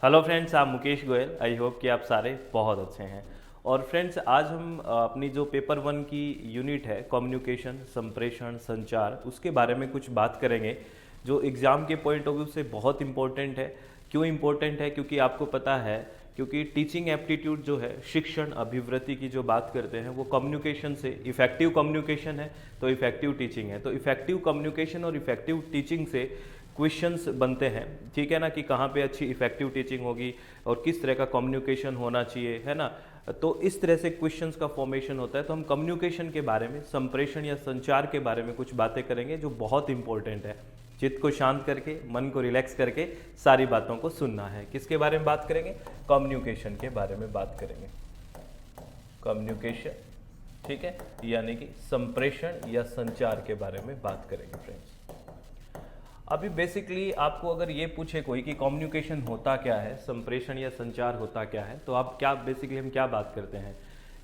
Hello friends, आप Mukesh Goyal. I hope कि आप सारे बहुत अच्छे हैं। और फ्रेंड्स, आज हम अपनी जो पेपर 1 की यूनिट है कम्युनिकेशन, संप्रेषण, संचार, उसके बारे में कुछ बात करेंगे जो एग्ज़ाम के पॉइंट ऑफ व्यू से बहुत इंपॉर्टेंट है। क्यों इंपॉर्टेंट है? क्योंकि आपको पता है, क्योंकि टीचिंग एप्टीट्यूड जो है, शिक्षण अभिवृत्ति की जो बात करते हैं, वो कम्युनिकेशन से, इफेक्टिव कम्युनिकेशन है तो इफेक्टिव टीचिंग है। तो इफेक्टिव कम्युनिकेशन और इफेक्टिव टीचिंग से क्वेश्चंस बनते हैं, ठीक है ना, कि कहाँ पे अच्छी इफेक्टिव टीचिंग होगी और किस तरह का कम्युनिकेशन होना चाहिए, है ना। तो इस तरह से क्वेश्चंस का फॉर्मेशन होता है। तो हम कम्युनिकेशन के बारे में, संप्रेषण या संचार के बारे में कुछ बातें करेंगे जो बहुत इंपॉर्टेंट है। चित्त को शांत करके, मन को रिलैक्स करके सारी बातों को सुनना है। किसके बारे में बात करेंगे? कम्युनिकेशन के बारे में बात करेंगे। कम्युनिकेशन, ठीक है, यानी कि संप्रेषण या संचार के बारे में बात करेंगे फ्रेंड्स। अभी बेसिकली आपको अगर ये पूछे कोई कि कम्युनिकेशन होता क्या है, संप्रेषण या संचार होता क्या है, तो आप क्या बेसिकली हम क्या बात करते हैं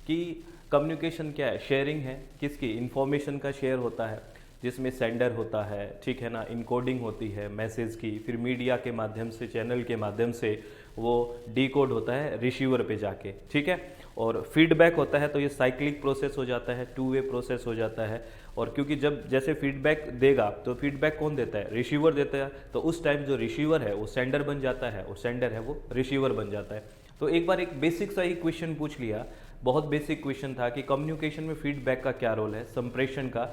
कि कम्युनिकेशन क्या है? शेयरिंग है। किसकी? इन्फॉर्मेशन का शेयर होता है, जिसमें सेंडर होता है, ठीक है ना, इनकोडिंग होती है मैसेज की, फिर मीडिया के माध्यम से, चैनल के माध्यम से वो डीकोड होता है रिसीवर पे जाके, ठीक है। और फीडबैक होता है, तो ये साइक्लिक प्रोसेस हो जाता है, 2 वे प्रोसेस हो जाता है। और क्योंकि जब जैसे फीडबैक देगा तो फीडबैक कौन देता है? रिसीवर देता है। तो उस टाइम जो रिसीवर है वो सेंडर बन जाता है और सेंडर है वो रिसीवर बन जाता है। तो एक बार एक बेसिक सा ही क्वेश्चन पूछ लिया, बहुत बेसिक क्वेश्चन था कि कम्युनिकेशन में फीडबैक का क्या रोल है, संप्रेषण का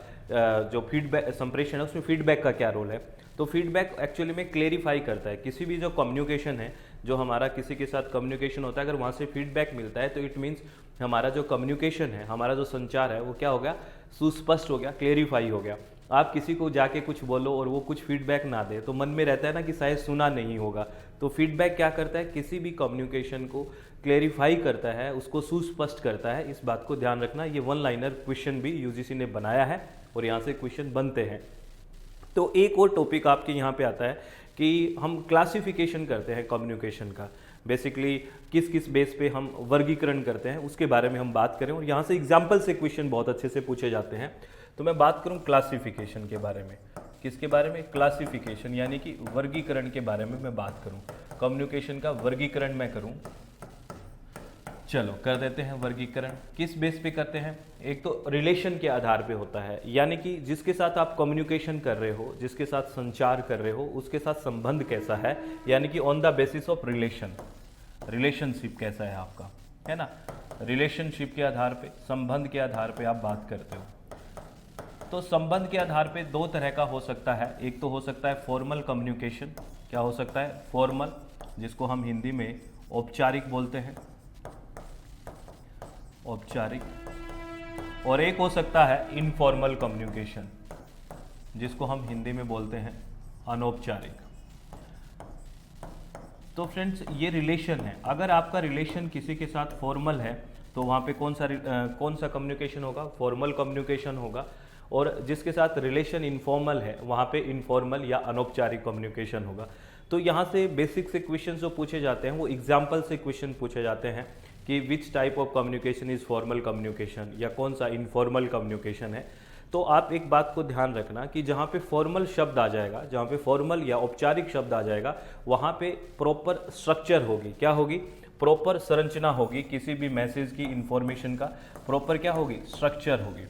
जो फीडबैक संप्रेषण है उसमें फीडबैक का क्या रोल है। तो फीडबैक एक्चुअली में क्लेरिफाई करता है किसी भी जो कम्युनिकेशन है, जो हमारा किसी के साथ कम्युनिकेशन होता है, अगर वहाँ से फीडबैक मिलता है तो इट मीन्स हमारा जो कम्युनिकेशन है, हमारा जो संचार है वो क्या हो गया? सुस्पष्ट हो गया, क्लेरिफाई हो गया। आप किसी को जाके कुछ बोलो और वो कुछ फीडबैक ना दे तो मन में रहता है ना कि शायद सुना नहीं होगा। तो फीडबैक क्या करता है? किसी भी कम्युनिकेशन को क्लेरिफाई करता है, उसको सुस्पष्ट करता है। इस बात को ध्यान रखना। ये 1 लाइनर क्वेश्चन भी यूजीसी ने बनाया है और यहाँ से क्वेश्चन बनते हैं। तो एक और टॉपिक आपके यहाँ पे आता है कि हम क्लासिफिकेशन करते हैं कम्युनिकेशन का। बेसिकली किस किस बेस पे हम वर्गीकरण करते हैं उसके बारे में हम बात करें, और यहाँ से एग्जाम्पल से क्वेश्चन बहुत अच्छे से पूछे जाते हैं। तो मैं बात करूँ क्लासिफिकेशन के बारे में। किसके बारे में? क्लासिफिकेशन, यानी कि वर्गीकरण के बारे में मैं बात करूँ। कम्युनिकेशन का वर्गीकरण मैं करूँ, चलो कर देते हैं वर्गीकरण। किस बेस पे करते हैं? एक तो रिलेशन के आधार पे होता है, यानी कि जिसके साथ आप कम्युनिकेशन कर रहे हो, जिसके साथ संचार कर रहे हो, उसके साथ संबंध कैसा है, यानी कि on the basis of relation, relationship कैसा है आपका, है ना। रिलेशनशिप के आधार पे, संबंध के आधार पे आप बात करते हो। तो संबंध के आधार पे 2 तरह का हो सकता है। एक तो हो सकता है फॉर्मल कम्युनिकेशन। क्या हो सकता है? फॉर्मल, जिसको हम हिंदी में औपचारिक बोलते हैं, औपचारिक। और एक हो सकता है इनफॉर्मल कम्युनिकेशन, जिसको हम हिंदी में बोलते हैं अनौपचारिक। तो फ्रेंड्स, ये रिलेशन है। अगर आपका रिलेशन किसी के साथ फॉर्मल है तो वहाँ पे कौन सा कम्युनिकेशन होगा? फॉर्मल कम्युनिकेशन होगा। और जिसके साथ रिलेशन इनफॉर्मल है वहाँ पे इनफॉर्मल या अनौपचारिक कम्युनिकेशन होगा। तो यहाँ से बेसिक से क्वेश्चन जो पूछे जाते हैं वो एग्जाम्पल से क्वेश्चन पूछे जाते हैं कि which type of communication is formal communication, या कौन सा इनफॉर्मल कम्युनिकेशन है। तो आप एक बात को ध्यान रखना कि जहाँ पे फॉर्मल शब्द आ जाएगा, जहाँ पे फॉर्मल या औपचारिक शब्द आ जाएगा, वहाँ पे प्रॉपर स्ट्रक्चर होगी। क्या होगी? प्रॉपर संरचना होगी। किसी भी मैसेज की इंफॉर्मेशन का प्रॉपर क्या होगी? स्ट्रक्चर होगी,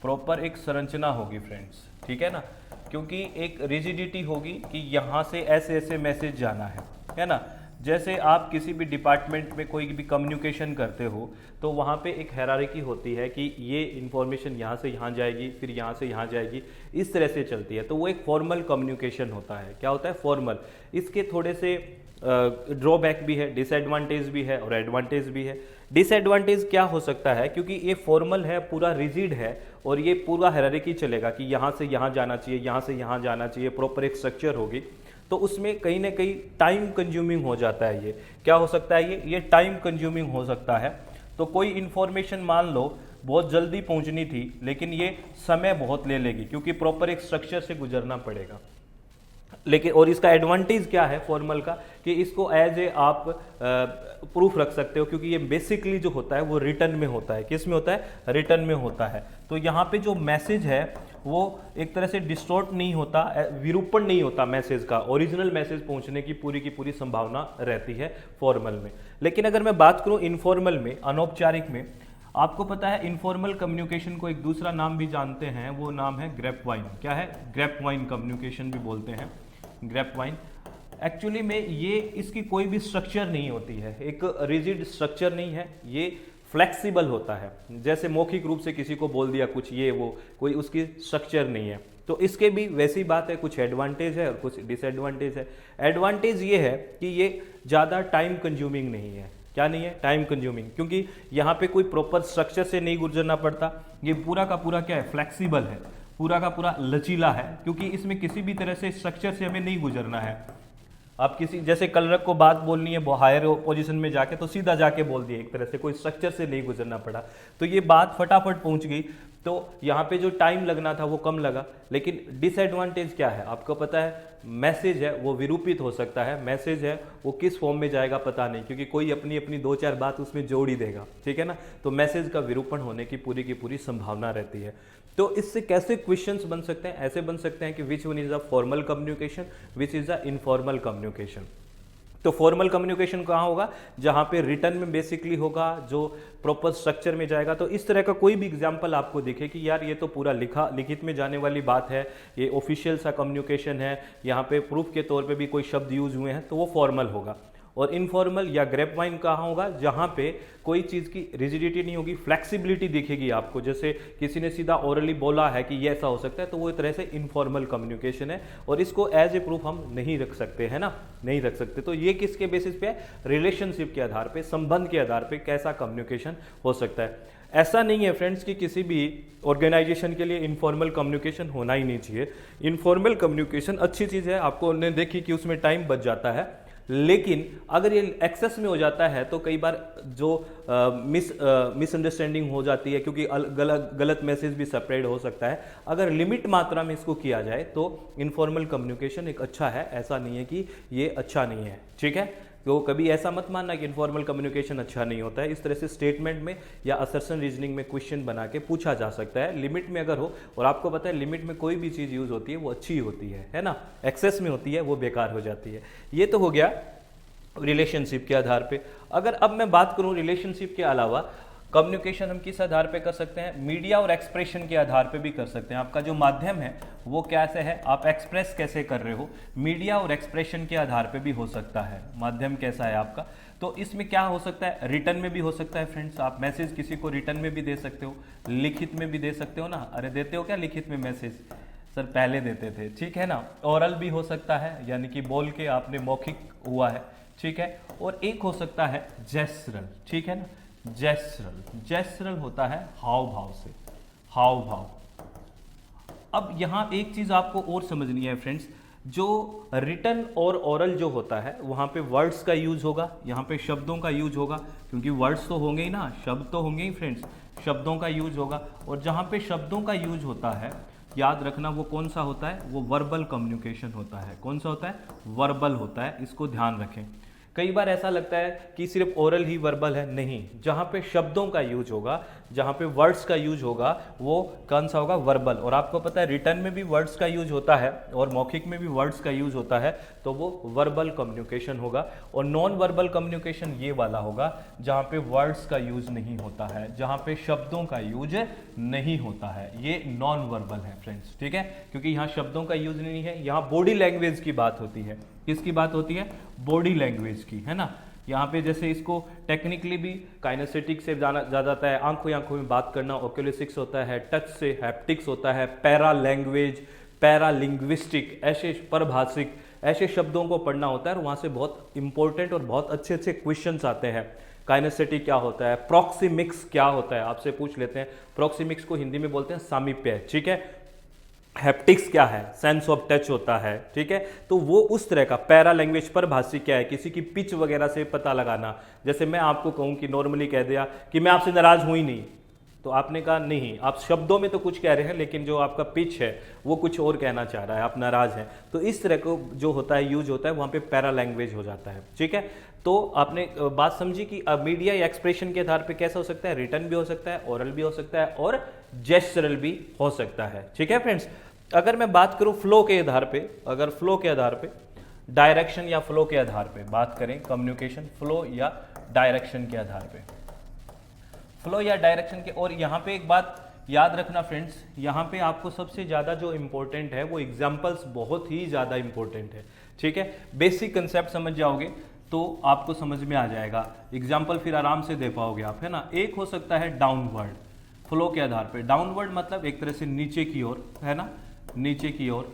प्रॉपर एक संरचना होगी फ्रेंड्स, ठीक है ना। क्योंकि एक रिजिडिटी होगी कि यहाँ से ऐसे ऐसे मैसेज जाना है ना। जैसे आप किसी भी डिपार्टमेंट में कोई भी कम्युनिकेशन करते हो तो वहाँ पे एक हायरार्की होती है कि ये इन्फॉर्मेशन यहाँ से यहाँ जाएगी, फिर यहाँ से यहाँ जाएगी, इस तरह से चलती है। तो वो एक फॉर्मल कम्युनिकेशन होता है। क्या होता है? फॉर्मल। इसके थोड़े से ड्रॉबैक भी है, डिसएडवांटेज भी है और एडवांटेज भी है। डिसएडवांटेज क्या हो सकता है? क्योंकि ये फॉर्मल है, पूरा रिजिड है और ये पूरा हायरार्की चलेगा कि यहाँ से यहाँ जाना चाहिए, यहाँ से यहाँ जाना चाहिए, प्रॉपर एक स्ट्रक्चर होगी। तो उसमें कहीं ना कहीं टाइम कंज्यूमिंग हो जाता है। ये क्या हो सकता है? ये टाइम कंज्यूमिंग हो सकता है। तो कोई इन्फॉर्मेशन मान लो बहुत जल्दी पहुंचनी थी, लेकिन ये समय बहुत ले लेगी क्योंकि प्रॉपर एक स्ट्रक्चर से गुजरना पड़ेगा। लेकिन और इसका एडवांटेज क्या है फॉर्मल का, कि इसको एज ए आप प्रूफ रख सकते हो, क्योंकि ये बेसिकली जो होता है वो रिटर्न में होता है। किस में होता है? रिटर्न में होता है। तो यहाँ पे जो मैसेज है वो एक तरह से डिस्टॉर्ट नहीं होता, विरूपण नहीं होता मैसेज का, ओरिजिनल मैसेज पहुंचने की पूरी संभावना रहती है फॉर्मल में। लेकिन अगर मैं बात करूं इनफॉर्मल में, अनौपचारिक में, आपको पता है इनफॉर्मल कम्युनिकेशन को एक दूसरा नाम भी जानते हैं, वो नाम है ग्रेपवाइन। क्या है? ग्रेपवाइन कम्युनिकेशन भी बोलते हैं, ग्रेपवाइन। एक्चुअली में ये इसकी कोई भी स्ट्रक्चर नहीं होती है, एक रिजिड स्ट्रक्चर नहीं है, ये फ्लेक्सिबल होता है। जैसे मौखिक रूप से किसी को बोल दिया कुछ ये वो, कोई उसकी स्ट्रक्चर नहीं है। तो इसके भी वैसी बात है, कुछ एडवांटेज है और कुछ डिसएडवांटेज है। एडवांटेज ये है कि ये ज़्यादा टाइम कंज्यूमिंग नहीं है। क्या नहीं है? टाइम कंज्यूमिंग, क्योंकि यहाँ पे कोई प्रॉपर स्ट्रक्चर से नहीं गुजरना पड़ता। ये पूरा का पूरा क्या है? फ्लेक्सिबल है, पूरा का पूरा लचीला है, क्योंकि इसमें किसी भी तरह से स्ट्रक्चर से हमें नहीं गुजरना है। आप किसी जैसे कलरक को बात बोलनी है हायर पोजीशन में जाके, तो सीधा जाके बोल दिया, एक तरह से कोई स्ट्रक्चर से नहीं गुजरना पड़ा, तो ये बात फटाफट पहुंच गई। तो यहाँ पे जो टाइम लगना था वो कम लगा। लेकिन डिसएडवांटेज क्या है? आपको पता है मैसेज है वो विरूपित हो सकता है, मैसेज है वो किस फॉर्म में जाएगा पता नहीं, क्योंकि कोई अपनी अपनी दो चार बात उसमें जोड़ ही देगा, ठीक है ना। तो मैसेज का विरूपण होने की पूरी संभावना रहती है। तो इससे कैसे क्वेश्चंस बन सकते हैं? ऐसे बन सकते हैं कि which one is a formal communication, which is a informal communication. तो फॉर्मल कम्युनिकेशन कहाँ होगा? जहाँ पे रिटर्न में बेसिकली होगा, जो प्रॉपर स्ट्रक्चर में जाएगा। तो इस तरह का कोई भी एग्जांपल आपको दिखे कि यार ये तो पूरा लिखित में जाने वाली बात है, ये ऑफिशियल सा कम्युनिकेशन है, यहाँ पे प्रूफ के तौर पे भी कोई शब्द यूज हुए हैं, तो वो फॉर्मल होगा। और इनफॉर्मल या ग्रेपवाइन कहाँ होगा? जहाँ पे कोई चीज़ की रिजिडिटी नहीं होगी, फ्लेक्सिबिलिटी दिखेगी आपको। जैसे किसी ने सीधा ओरली बोला है कि ये ऐसा हो सकता है, तो वो एक तरह से इनफॉर्मल कम्युनिकेशन है, और इसको एज ए प्रूफ हम नहीं रख सकते, है ना, नहीं रख सकते। तो ये किसके बेसिस पे है? रिलेशनशिप के आधार पे, संबंध के आधार पे कैसा कम्युनिकेशन हो सकता है। ऐसा नहीं है फ्रेंड्स कि किसी भी ऑर्गेनाइजेशन के लिए इनफॉर्मल कम्युनिकेशन होना ही नहीं चाहिए। इनफॉर्मल कम्युनिकेशन अच्छी चीज़ है, आपको ने देखी कि उसमें टाइम बच जाता है। लेकिन अगर ये एक्सेस में हो जाता है तो कई बार जो मिसअंडरस्टैंडिंग हो जाती है, क्योंकि गलत मैसेज भी स्प्रेड हो सकता है। अगर लिमिट मात्रा में इसको किया जाए तो इनफॉर्मल कम्युनिकेशन एक अच्छा है, ऐसा नहीं है कि ये अच्छा नहीं है, ठीक है। तो कभी ऐसा मत मानना कि इनफॉर्मल कम्युनिकेशन अच्छा नहीं होता है। इस तरह से स्टेटमेंट में या असर्शन रीजनिंग में क्वेश्चन बना के पूछा जा सकता है, लिमिट में अगर हो। और आपको पता है लिमिट में कोई भी चीज़ यूज़ होती है वो अच्छी होती है ना। एक्सेस में होती है वो बेकार हो जाती है। ये तो हो गया रिलेशनशिप के आधार पे। अगर अब मैं बात करूं रिलेशनशिप के अलावा कम्युनिकेशन हम किस आधार पे कर सकते हैं? मीडिया और एक्सप्रेशन के आधार पे भी कर सकते हैं। आपका जो माध्यम है वो कैसे है, आप एक्सप्रेस कैसे कर रहे हो, मीडिया और एक्सप्रेशन के आधार पे भी हो सकता है। माध्यम कैसा है आपका, तो इसमें क्या हो सकता है? रिटर्न में भी हो सकता है फ्रेंड्स। आप मैसेज किसी को रिटर्न में भी दे सकते हो, लिखित में भी दे सकते हो ना। अरे देते हो क्या लिखित में मैसेज? सर पहले देते थे, ठीक है ना। ओरल भी हो सकता है, यानी कि बोल के आपने मौखिक हुआ है, ठीक है। और एक हो सकता है जेस्चरल, ठीक है ना। जेस्चरल होता है हाव भाव से, हाव भाव। अब यहाँ एक चीज आपको और समझनी है फ्रेंड्स, जो रिटन और ओरल जो होता है वहाँ पे वर्ड्स का यूज होगा, यहाँ पे शब्दों का यूज होगा, क्योंकि वर्ड्स तो होंगे ही ना, शब्द तो होंगे ही फ्रेंड्स, शब्दों का यूज होगा। और जहाँ पे शब्दों का यूज होता है, याद रखना वो कौन सा होता है? वो वर्बल कम्युनिकेशन होता है। कौन सा होता है? वर्बल होता है, इसको ध्यान रखें। कई बार ऐसा लगता है कि सिर्फ ओरल ही वर्बल है, नहीं। जहाँ पे शब्दों का यूज होगा, जहाँ पे वर्ड्स का यूज होगा, वो कौन सा होगा? वर्बल। और आपको पता है रिटर्न में भी वर्ड्स का यूज होता है और मौखिक में भी वर्ड्स का यूज होता है, तो वो वर्बल कम्युनिकेशन होगा। और नॉन वर्बल कम्युनिकेशन ये वाला होगा जहाँ पे वर्ड्स का यूज नहीं होता है, जहाँ पे शब्दों का यूज नहीं होता है, ये नॉन वर्बल है फ्रेंड्स, ठीक है। क्योंकि यहाँ शब्दों का यूज नहीं है, यहाँ बॉडी लैंग्वेज की बात होती है। किसकी बात होती है? बॉडी लैंग्वेज की, है ना। यहाँ पे जैसे इसको टेक्निकली भी काइनेस्थेटिक से जाना जाता है, आंखों आंखों में बात करना ओक्यूलेसिक्स होता है, टच से हैप्टिक्स होता है, पैरा लैंग्वेज, पैरा लिंग्विस्टिक, ऐसे परभाषिक, ऐसे शब्दों को पढ़ना होता है। और वहाँ से बहुत इंपॉर्टेंट और बहुत अच्छे अच्छे क्वेश्चंस आते हैं। काइनेस्थेटिक क्या होता है, प्रॉक्सिमिक्स क्या होता है, आपसे पूछ लेते हैं। प्रॉक्सिमिक्स को हिंदी में बोलते हैं सामीप्य, ठीक है। हैप्टिक्स क्या है? सेंस ऑफ टच होता है, ठीक है। तो वो उस तरह का। पैरा लैंग्वेज पर भाषी क्या है? किसी की पिच वगैरह से पता लगाना। जैसे मैं आपको कहूं कि नॉर्मली कह दिया कि मैं आपसे नाराज हूं ही नहीं, तो आपने कहा नहीं, आप शब्दों में तो कुछ कह रहे हैं लेकिन जो आपका पिच है वो कुछ और कहना चाह रहा है, आप नाराज हैं। तो इस तरह को जो होता है यूज होता है, वहाँ पे पैरा लैंग्वेज हो जाता है। ठीक है, तो आपने बात समझी कि मीडिया या एक्सप्रेशन के आधार पे कैसा हो सकता है, रिटन भी हो सकता है, ओरल भी हो सकता है और जेस्चरल भी हो सकता है। ठीक है फ्रेंड्स, अगर मैं बात करूं फ्लो के आधार पे, अगर फ्लो के आधार पे, डायरेक्शन या फ्लो के आधार पे बात करें, कम्युनिकेशन फ्लो या डायरेक्शन के आधार पे, फ्लो या डायरेक्शन के। और यहाँ पे एक बात याद रखना फ्रेंड्स, यहाँ पे आपको सबसे ज़्यादा जो इंपॉर्टेंट है वो एग्जाम्पल्स बहुत ही ज़्यादा इंपॉर्टेंट है। ठीक है, बेसिक कंसेप्ट समझ जाओगे तो आपको समझ में आ जाएगा, एग्जाम्पल फिर आराम से दे पाओगे आप, है ना। एक हो सकता है डाउनवर्ड, फ्लो के आधार पे। डाउनवर्ड मतलब एक तरह से नीचे की ओर, है ना, नीचे की ओर,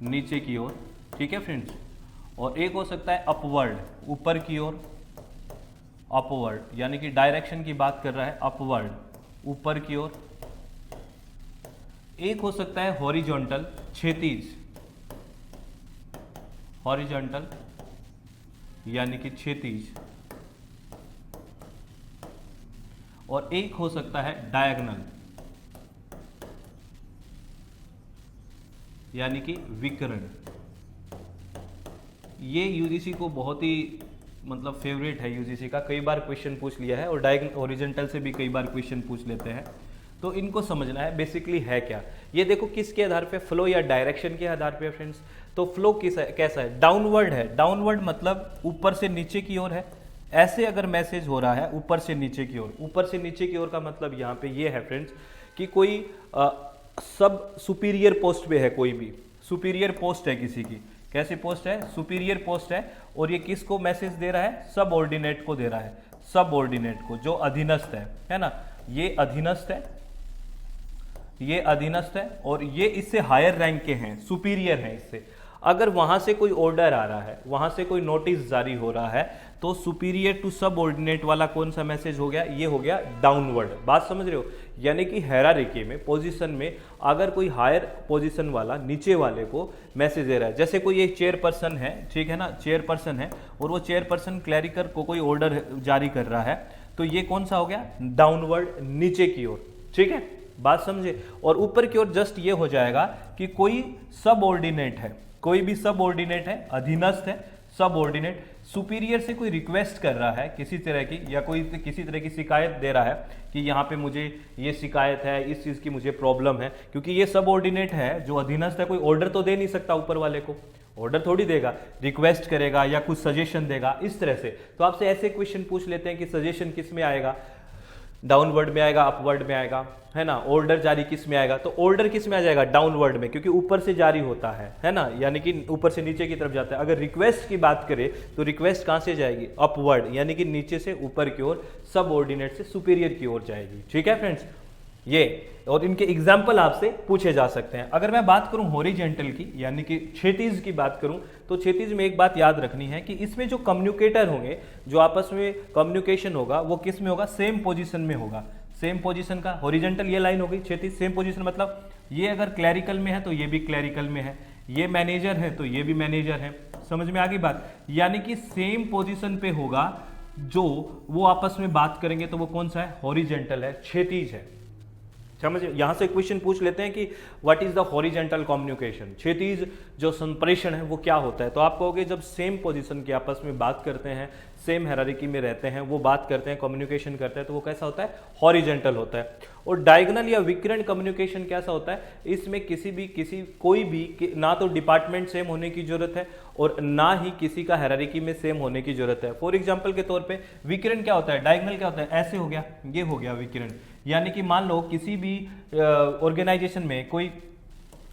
नीचे की ओर। ठीक है फ्रेंड्स, और एक हो सकता है अपवर्ड, ऊपर की ओर, अपवर्ड, यानी कि डायरेक्शन की बात कर रहा है, अपवर्ड, ऊपर की ओर। एक हो सकता है हॉरिजॉन्टल, क्षैतिज, हॉरिजॉन्टल यानी कि क्षैतिज। और एक हो सकता है डायगोनल यानी कि विकर्ण। ये यूजीसी को बहुत ही मतलब फेवरेट है, यूजीसी का कई बार क्वेश्चन पूछ लिया है, और डायगोनल हॉरिजॉन्टल से भी कई बार क्वेश्चन पूछ लेते हैं। तो इनको समझना है बेसिकली है क्या। ये देखो किसके आधार पे, फ्लो या डायरेक्शन के आधार पे फ्रेंड्स। तो फ्लो कैसा है, डाउनवर्ड है। डाउनवर्ड मतलब ऊपर से नीचे की ओर है। ऐसे अगर मैसेज हो रहा है ऊपर से नीचे की ओर, ऊपर से नीचे की ओर का मतलब यहाँ पे ये है फ्रेंड्स कि कोई सब सुपीरियर पोस्ट पे है, कोई भी सुपीरियर पोस्ट है किसी की। कैसी पोस्ट है, सुपीरियर पोस्ट है, और ये किसको मैसेज दे रहा है, सबऑर्डिनेट को दे रहा है, सबऑर्डिनेट को, जो अधीनस्थ है ना। ये अधीनस्थ है, ये अधीनस्थ है, और ये इससे हायर रैंक के हैं, सुपीरियर हैं इससे। अगर वहां से कोई ऑर्डर आ रहा है, वहां से कोई नोटिस जारी हो रहा है, तो सुपीरियर टू सबऑर्डिनेट वाला कौन सा मैसेज हो गया, ये हो गया डाउनवर्ड। बात समझ रहे हो, यानी कि हायरार्की में, पोजीशन में अगर कोई हायर पोजीशन वाला नीचे वाले को मैसेज दे रहा है, जैसे कोई एक चेयरपर्सन है, ठीक है ना, चेयरपर्सन है, और वो चेयरपर्सन क्लैरिकर को कोई ऑर्डर जारी कर रहा है, तो ये कौन सा हो गया, डाउनवर्ड, नीचे की ओर। ठीक है, बात समझे। और ऊपर की ओर जस्ट ये हो जाएगा कि कोई सबऑर्डिनेट है, कोई भी सबऑर्डिनेट है, अधीनस्थ है, सबऑर्डिनेट सुपीरियर से कोई रिक्वेस्ट कर रहा है किसी तरह की, या कोई किसी तरह की शिकायत दे रहा है कि यहाँ पे मुझे ये शिकायत है, इस चीज़ की मुझे प्रॉब्लम है। क्योंकि ये सबऑर्डिनेट है, जो अधीनस्थ है, कोई ऑर्डर तो दे नहीं सकता ऊपर वाले को, ऑर्डर थोड़ी देगा, रिक्वेस्ट करेगा या कुछ सजेशन देगा, इस तरह से। तो आपसे ऐसे क्वेश्चन पूछ लेते हैं कि सजेशन किस में आएगा, डाउनवर्ड में आएगा, अपवर्ड में आएगा, है ना। ऑर्डर जारी किस में आएगा, तो ऑर्डर किस में आ जाएगा, डाउनवर्ड में, क्योंकि ऊपर से जारी होता है ना, यानी कि ऊपर से नीचे की तरफ जाता है। अगर रिक्वेस्ट की बात करें तो रिक्वेस्ट कहां से जाएगी, अपवर्ड, यानी कि नीचे से ऊपर की ओर, सबऑर्डिनेट से सुपीरियर की ओर जाएगी। ठीक है फ्रेंड्स, ये और इनके एग्जाम्पल आपसे पूछे जा सकते हैं। अगर मैं बात करूं हॉरिजॉन्टल की, यानी कि क्षैतिज की बात करूं, तो क्षैतिज में एक बात याद रखनी है कि इसमें जो कम्युनिकेटर होंगे, जो आपस में कम्युनिकेशन होगा, वो किस में होगा, सेम पोजीशन में होगा। सेम पोजीशन का हॉरिजॉन्टल ये लाइन हो गई, क्षैतिज सेम पोजीशन, मतलब ये अगर क्लैरिकल में है तो ये भी क्लैरिकल में है, ये मैनेजर है तो ये भी मैनेजर है। समझ में आ गई बात, यानी कि सेम पोजीशन पे होगा, जो वो आपस में बात करेंगे तो वो कौन सा है, हॉरिजॉन्टल है, क्षैतिज है। समझ, यहां से क्वेश्चन पूछ लेते हैं कि what is the horizontal communication, क्षैतिज जो संप्रेषण है वो क्या होता है। तो आप कहोगे जब सेम पोजीशन के आपस में बात करते हैं, सेम हायरार्की में रहते हैं, वो बात करते हैं, कम्युनिकेशन करते हैं, तो वो कैसा होता है, हॉरिजॉन्टल होता है। और डायगोनल या विकर्ण कम्युनिकेशन कैसा होता है, इसमें कोई भी ना तो डिपार्टमेंट सेम होने की जरूरत है और ना ही किसी का हायरार्की में सेम होने की जरूरत है। फॉर एग्जाम्पल के तौर पे विकर्ण क्या होता है, डायगोनल क्या होता है, ऐसे हो गया, ये हो गया विकर्ण। यानी कि मान लो किसी भी ऑर्गेनाइजेशन में कोई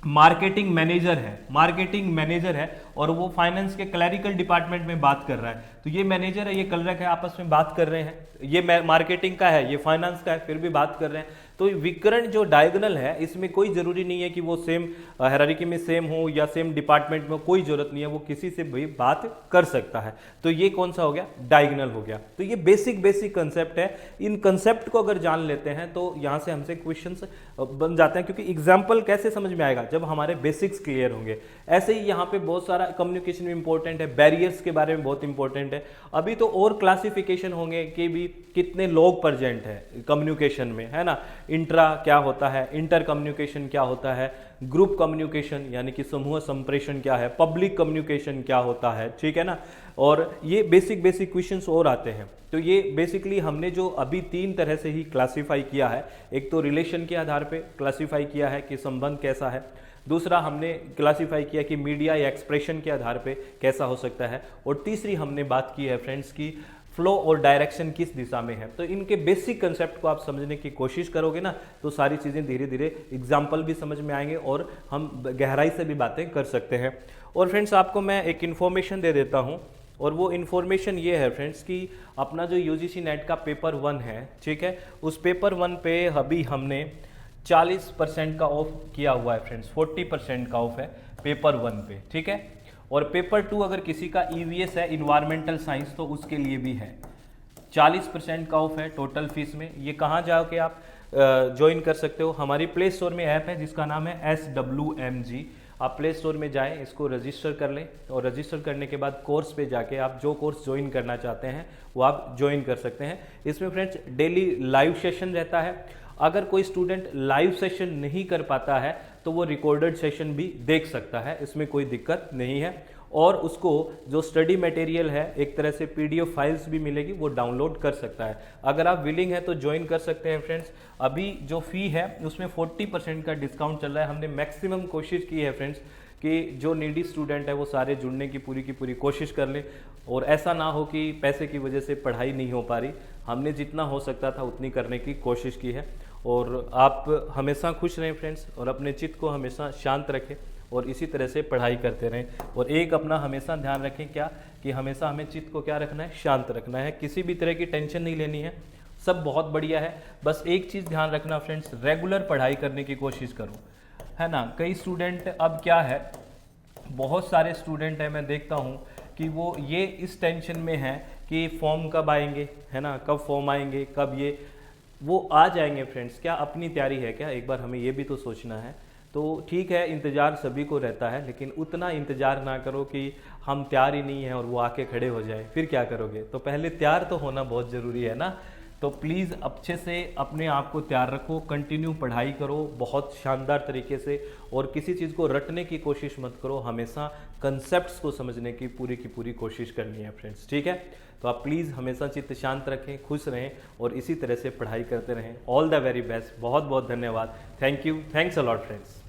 मार्केटिंग मैनेजर है और वो फाइनेंस के क्लैरिकल डिपार्टमेंट में बात कर रहा है, तो ये मैनेजर है, ये क्लर्क है, आपस में बात कर रहे हैं, ये मार्केटिंग का है, ये फाइनेंस का है, फिर भी बात कर रहे हैं। तो विकर्ण जो डायगोनल है, इसमें कोई जरूरी नहीं है कि वो सेम हायरार्की में सेम हो या सेम डिपार्टमेंट में, कोई जरूरत नहीं है, वो किसी से भी बात कर सकता है। तो ये कौन सा हो गया, डायगोनल हो गया। तो ये बेसिक कंसेप्ट है। इन कंसेप्ट को अगर जान लेते हैं तो यहां से हमसे क्वेश्चंस बन जाते हैं, क्योंकि एग्जाम्पल कैसे समझ में आएगा, जब हमारे बेसिक्स क्लियर होंगे। ऐसे ही यहाँ पे बहुत सारा कम्युनिकेशन में इंपॉर्टेंट है, बैरियर्स के बारे में बहुत इंपॉर्टेंट है। अभी तो और क्लासिफिकेशन होंगे कि भी कितने लोग प्रेजेंट है कम्युनिकेशन में, है ना। इंट्रा क्या होता है, इंटर कम्युनिकेशन क्या होता है, ग्रुप कम्युनिकेशन यानी कि समूह संप्रेषण क्या है, पब्लिक कम्युनिकेशन क्या होता है, ठीक है ना। और ये बेसिक क्वेश्चंस और आते हैं। तो ये बेसिकली हमने जो अभी 3 तरह से ही क्लासिफाई किया है। एक तो रिलेशन के आधार पे क्लासिफाई किया है कि संबंध कैसा है, दूसरा हमने क्लासिफाई किया कि मीडिया या एक्सप्रेशन के आधार पे कैसा हो सकता है, और तीसरी हमने बात की है फ्रेंड्स की फ्लो और डायरेक्शन किस दिशा में है। तो इनके बेसिक कंसेप्ट को आप समझने की कोशिश करोगे ना तो सारी चीज़ें धीरे धीरे एग्जाम्पल भी समझ में आएंगे और हम गहराई से भी बातें कर सकते हैं। और फ्रेंड्स आपको मैं एक इन्फॉर्मेशन दे देता हूँ, और वो इन्फॉर्मेशन ये है फ्रेंड्स कि अपना जो यूजीसी नेट का पेपर 1 है, ठीक है, उस पेपर 1 पे अभी हमने 40% का ऑफ किया हुआ है फ्रेंड्स, 40% का ऑफ है पेपर 1 पे, ठीक है। और पेपर 2 अगर किसी का ईवीएस है, इन्वायरमेंटल साइंस, तो उसके लिए भी है 40% का ऑफ है टोटल फीस में। ये कहाँ जाओगे आप ज्वाइन कर सकते हो, हमारी प्ले स्टोर में ऐप है जिसका नाम है SWMG। आप प्ले स्टोर में जाएं, इसको रजिस्टर कर लें, और रजिस्टर करने के बाद कोर्स पे जाके आप जो कोर्स ज्वाइन करना चाहते हैं वो आप ज्वाइन कर सकते हैं। इसमें फ्रेंड्स डेली लाइव सेशन रहता है। अगर कोई स्टूडेंट लाइव सेशन नहीं कर पाता है तो वो रिकॉर्डेड सेशन भी देख सकता है, इसमें कोई दिक्कत नहीं है। और उसको जो स्टडी मटेरियल है, एक तरह से PDF फाइल्स भी मिलेगी, वो डाउनलोड कर सकता है। अगर आप विलिंग है तो ज्वाइन कर सकते हैं फ्रेंड्स। अभी जो फ़ी है उसमें 40% का डिस्काउंट चल रहा है। हमने मैक्सिमम कोशिश की है फ्रेंड्स कि जो नीडी स्टूडेंट है वो सारे जुड़ने की पूरी कोशिश कर लें, और ऐसा ना हो कि पैसे की वजह से पढ़ाई नहीं हो पा रही। हमने जितना हो सकता था उतनी करने की कोशिश की है। और आप हमेशा खुश रहें फ्रेंड्स, और अपने चित्त को हमेशा शांत रखें, और इसी तरह से पढ़ाई करते रहें। और एक अपना हमेशा ध्यान रखें क्या, कि हमेशा हमें चित्त को क्या रखना है, शांत रखना है। किसी भी तरह की टेंशन नहीं लेनी है, सब बहुत बढ़िया है। बस एक चीज़ ध्यान रखना फ्रेंड्स, रेगुलर पढ़ाई करने की कोशिश करो, है ना। कई स्टूडेंट अब क्या है, बहुत सारे स्टूडेंट हैं, मैं देखता हूँ कि वो ये इस टेंशन में है कि फॉर्म कब आएंगे, है ना, कब फॉर्म आएंगे, कब ये वो आ जाएंगे फ्रेंड्स। क्या अपनी तैयारी है क्या, एक बार हमें ये भी तो सोचना है। तो ठीक है, इंतज़ार सभी को रहता है, लेकिन उतना इंतज़ार ना करो कि हम तैयार ही नहीं हैं और वो आके खड़े हो जाए, फिर क्या करोगे। तो पहले तैयार तो होना बहुत ज़रूरी है ना। तो प्लीज़ अच्छे से अपने आप को तैयार रखो, कंटिन्यू पढ़ाई करो बहुत शानदार तरीके से, और किसी चीज़ को रटने की कोशिश मत करो, हमेशा कंसेप्ट्स को समझने की पूरी कोशिश करनी है फ्रेंड्स, ठीक है। तो आप प्लीज़ हमेशा चित्त शांत रखें, खुश रहें, और इसी तरह से पढ़ाई करते रहें। ऑल द वेरी बेस्ट, बहुत बहुत धन्यवाद। Thank you, thanks a lot friends.